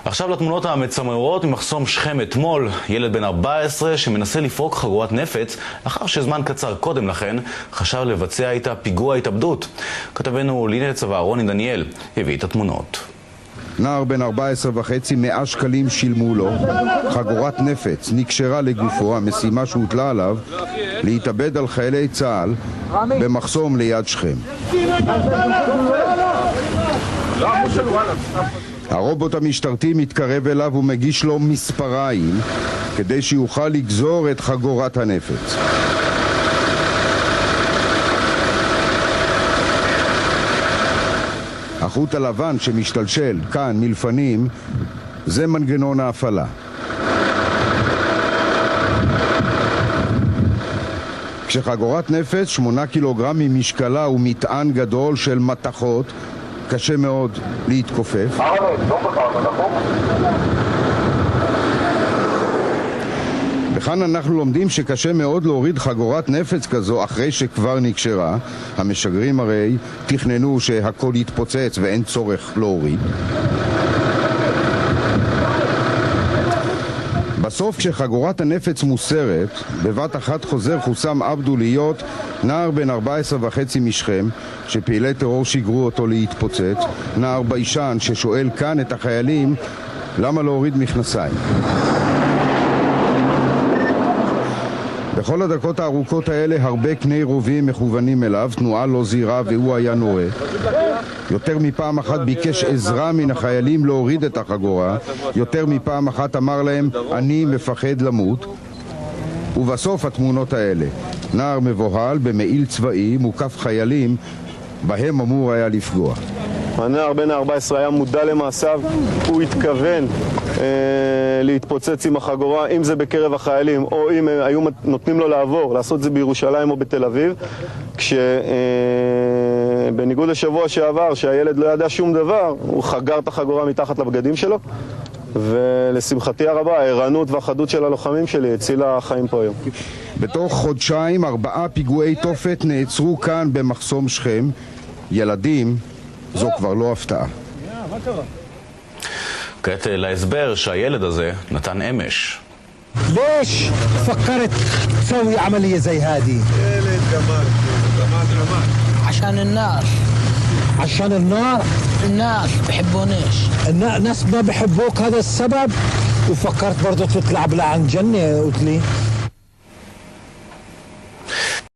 עכשיו לתמונות המצמררות ממחסום שכם אתמול. ילד בן 14 שמנסה לפרוק חגורת נפץ לאחר שזמן קצר קודם לכן חשב לבצע איתה פיגוע התאבדות. כתבנו לינה צבא רוני דניאל הביא את התמונות. נער בן 14.5, 100 שקלים שילמו לו. חגורת נפץ נקשרה לגופו, המשימה שהוטלה עליו להתאבד על חיילי צה"ל במחסום ליד שכם. הרובוט המשטרתי מתקרב אליו ומגיש לו מספריים כדי שיוכל לגזור את חגורת הנפץ. החוט הלבן שמשתלשל כאן מלפנים זה מנגנון ההפעלה. כשחגורת נפץ 8 קילוגרם ממשקלה ומטען גדול של מתכות, קשה מאוד להתכופף. וכאן אנחנו לומדים שקשה מאוד להוריד חגורת נפץ כזו אחרי שכבר נקשרה. המשגרים הרי תכננו שהכל יתפוצץ ואין צורך להוריד. בסוף כשחגורת הנפץ מוסרת, בבת אחת חוזר חוסם עבדו להיות נער בן 14.5 משכם, שפעילי טרור שיגרו אותו להתפוצץ, נער ביישן ששואל כאן את החיילים למה להוריד מכנסיים. בכל הדקות הארוכות האלה הרבה קני רובים מכוונים אליו, תנועה לא זהירה והוא היה נורה. יותר מפעם אחת ביקש עזרה מן החיילים להוריד את החגורה, יותר מפעם אחת אמר להם אני מפחד למות. ובסוף התמונות האלה, נער מבוהל במעיל צבאי מוקף חיילים בהם אמור היה לפגוע. הנער בן ה-14 היה מודע למעשיו, הוא התכוון להתפוצץ עם החגורה, אם זה בקרב החיילים או אם היו נותנים לו לעבור, לעשות זה בירושלים או בתל אביב, כשבניגוד לשבוע שעבר שהילד לא ידע שום דבר, הוא חגר את החגורה מתחת לבגדים שלו, ולשמחתי הרבה הערנות והחדות של הלוחמים שלי הצילה חיים פה היום. בתוך חודשיים 4 פיגועי תופת נעצרו כאן במחסום שכם. ילדים זו כבר לא הפתעה. כעת להסבר שהילד הזה נתן אמש. ليش فكرت تسوي عملية زي هذه؟ جمال عشان الناس. عشان النار؟ الناس بحبونيش. الناس ما بحبوك هذا السبب؟ وفكرت برضو تطلع بلا عن جنة قلت لي